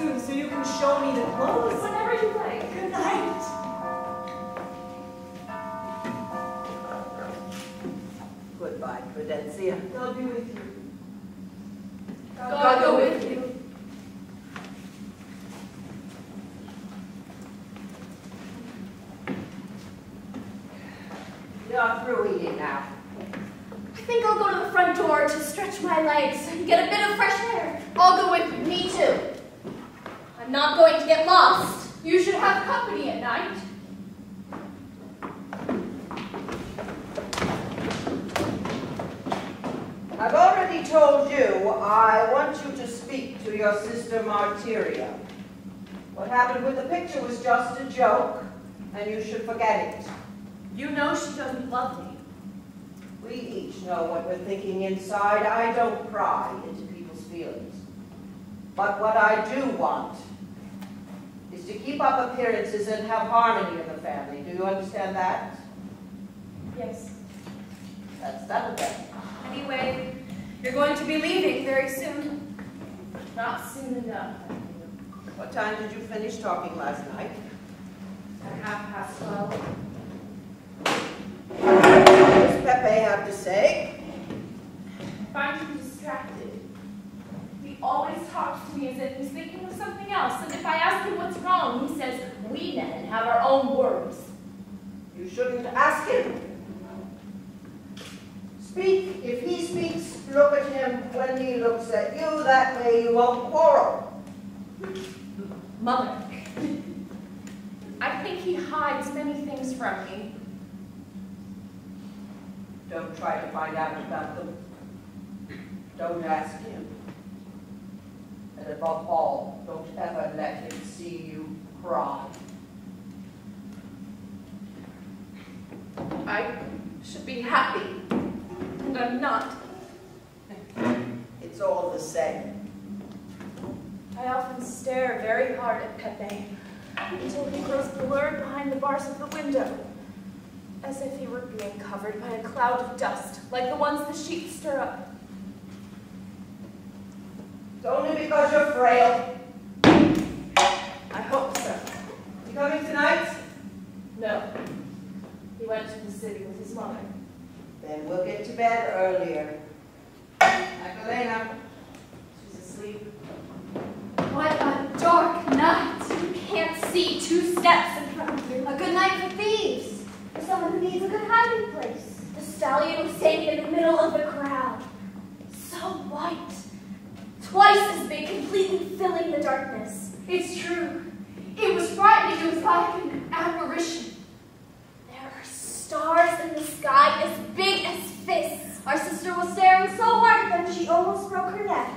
soon so you can show me the clothes. Whenever you like. Good night. Goodbye, Credencia. God be with you. God go with you. You're through eating now. I think I'll go to the front door to stretch my legs and get a bit of fresh air. I'll go with you. Me too. I'm not going to get lost. You should have company at night. I've already told you I want you to speak to your sister Martyria. What happened with the picture was just a joke, and you should forget it. You know she doesn't love me. We each know what we're thinking inside. I don't pry into people's feelings. But what I do want is to keep up appearances and have harmony in the family. Do you understand that? Yes. That's settled then. Anyway, you're going to be leaving very soon. Not soon enough. What time did you finish talking last night? At 12:30. What does Pepe have to say? I find him distracted. He always talks to me as if he's thinking of something else, and if I ask him what's wrong, he says, we men have our own words. You shouldn't ask him. Speak. If he speaks, look at him when he looks at you. That way you won't quarrel. Mother, I think he hides many things from me. Don't try to find out about them. Don't ask him. And above all, don't ever let him see you cry. I should be happy, and I'm not. It's all the same. I often stare very hard at Pepe until he grows blurred behind the bars of the window, as if he were being covered by a cloud of dust, like the ones the sheep stir up. It's only because you're frail. I hope so. You coming tonight? No. He went to the city with his mother. Then we'll get to bed earlier. Magdalena. She's asleep. What a dark night. You can't see 2 steps in front of you. A good night for thieves. For someone who needs a good hiding place. The stallion was standing in the middle of the crowd. So white. Twice as big, completely filling the darkness. It's true. It was frightening. It was like an apparition. There are stars in the sky as big as fists. Our sister was staring so hard at them she almost broke her neck.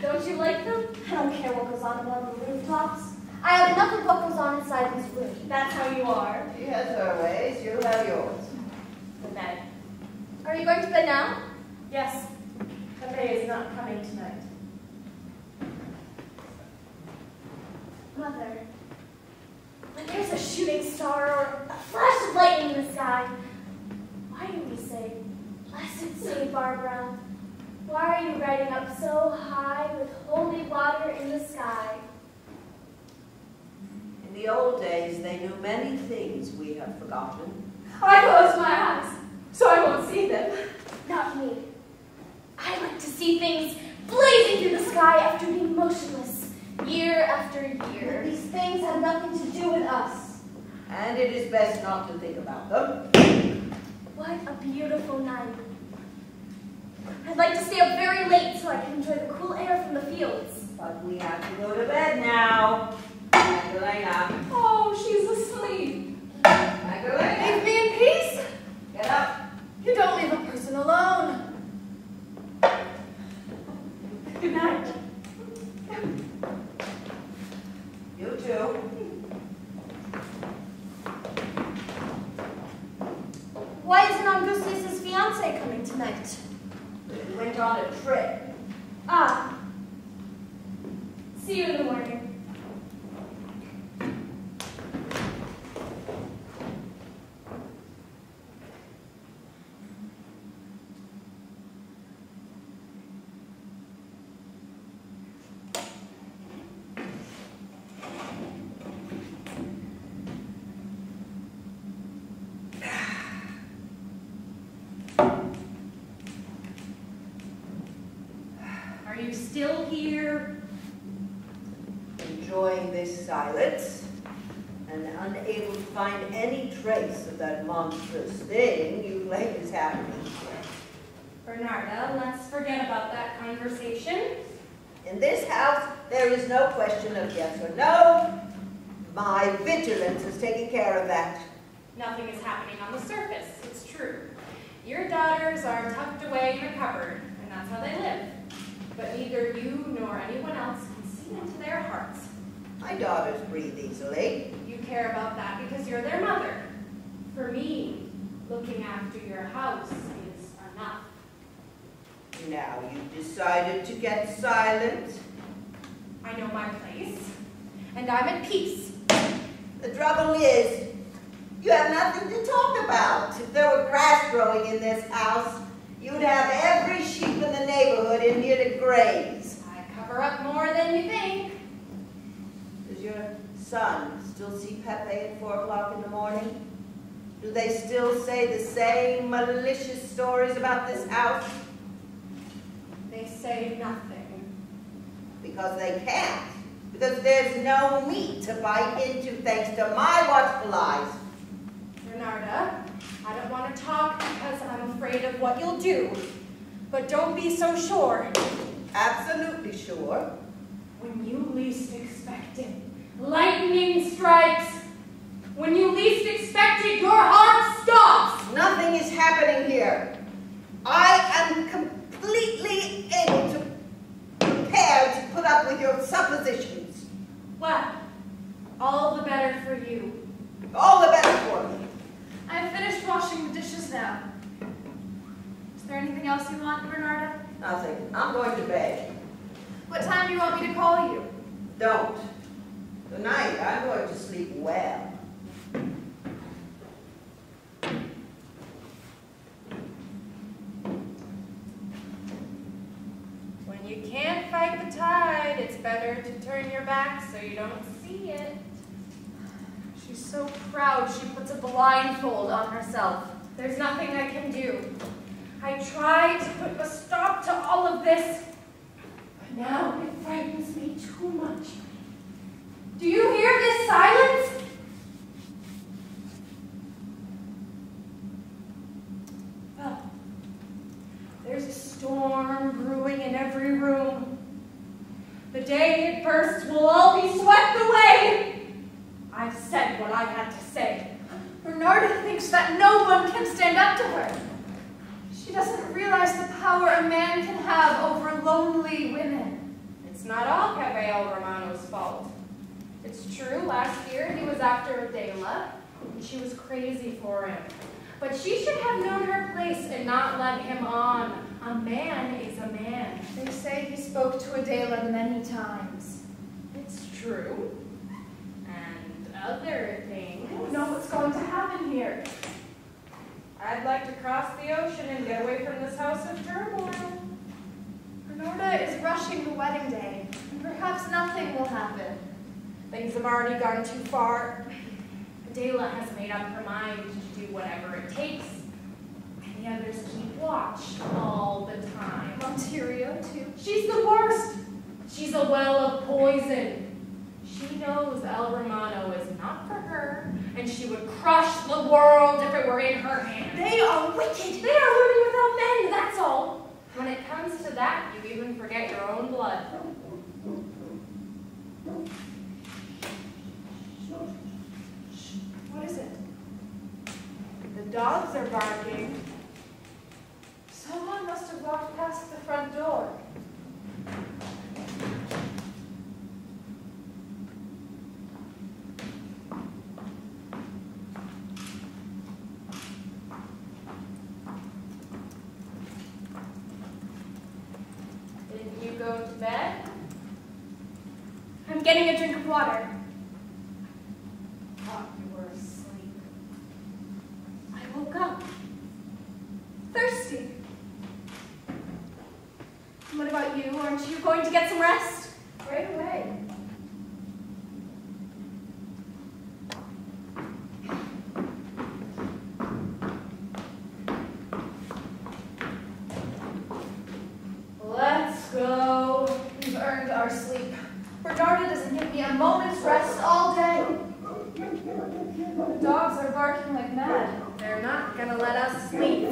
Don't you like them? I don't care what goes on above the rooftops. I have enough of what goes on inside this room. That's how you are. She has her ways, you have yours. Good night. Are you going to bed now? Yes. Pepe is not coming tonight. Mother, when there's a shooting star or a flash of lightning in the sky, why do we say, "Blessed Saint Barbara"? Why are you riding up so high with holy water in the sky? In the old days, they knew many things we have forgotten. I close my eyes, so I won't see them. Not me. I like to see things blazing through the sky after being motionless, year after year. But these things have nothing to do with us. And it is best not to think about them. What a beautiful night. I'd like to stay up very late so I can enjoy the cool air from the fields. But we have to go to bed now. Magdalena. Oh, she's asleep. Magdalena. Leave me in peace. Get up. You don't leave a person alone. Good night. You too. Why isn't Angustius' fiancée coming tonight? We went on a trip. Ah. See you in the morning. still here? Enjoying this silence and unable to find any trace of that monstrous thing you claim is happening here. Bernarda, let's forget about that conversation. In this house, there is no question of yes or no. My vigilance has taken care of that. Nothing is happening on the surface, it's true. Your daughters are tucked away in a cupboard, and that's how they live. But neither you nor anyone else can see into their hearts. My daughters breathe easily. You care about that because you're their mother. For me, looking after your house is enough. Now you've decided to get silent. I know my place, and I'm at peace. The trouble is, you have nothing to talk about. If there were grass growing in this house, you'd have every sheep in the neighborhood in here to graze. I cover up more than you think. Does your son still see Pepe at 4 o'clock in the morning? Do they still say the same malicious stories about this house? They say nothing. Because they can't. Because there's no meat to bite into thanks to my watchful eyes. Bernarda, I don't want to talk because I'm afraid of what you'll do. But don't be so sure. Absolutely sure. When you least expect it, lightning strikes. When you least expect it, your heart stops. Nothing is happening here. I am completely able to prepare to put up with your suppositions. Well, all the better for you. All the better for me. I've finished washing the dishes now. Is there anything else you want, Bernarda? Nothing. I'm going to bed. What time do you want me to call you? Don't. Tonight, I'm going to sleep well. When you can't fight the tide, it's better to turn your back so you don't see it. She's so proud she puts a blindfold on herself. There's nothing I can do. I tried to put a stop to all of this, but now it frightens me too much. Do you hear this silence? Well, there's a storm brewing in every room. The day it bursts, we'll all be swept away. I've said what I had to say. Bernarda thinks that no one can stand up to her. She doesn't realize the power a man can have over lonely women. It's not all Pepe El Romano's fault. It's true, last year he was after Adela, and she was crazy for him. But she should have known her place and not led him on. A man is a man. They say he spoke to Adela many times. It's true. And other things. I don't know what's going to happen here. I'd like to cross the ocean and get away from this house of turmoil. Bernarda is rushing the wedding day, and perhaps nothing will happen. Things have already gone too far. Adela has made up her mind to do whatever it takes. And the others keep watch all the time. Ontario, too. She's the worst. She's a well of poison. She knows El Romano is not for her, and she would crush the world if it were in her hands. They are wicked. They are women without men, that's all. When it comes to that, you even forget your own blood. What is it? The dogs are barking. Someone must have walked past the front door. Didn't you go to bed? I'm getting a drink of water. Thought you were asleep. I woke up. Thirsty. What about you? Aren't you going to get some rest? Right away. Let's go. our sleep. Bernarda doesn't give me a moment's rest all day. The dogs are barking like mad. They're not gonna let us sleep.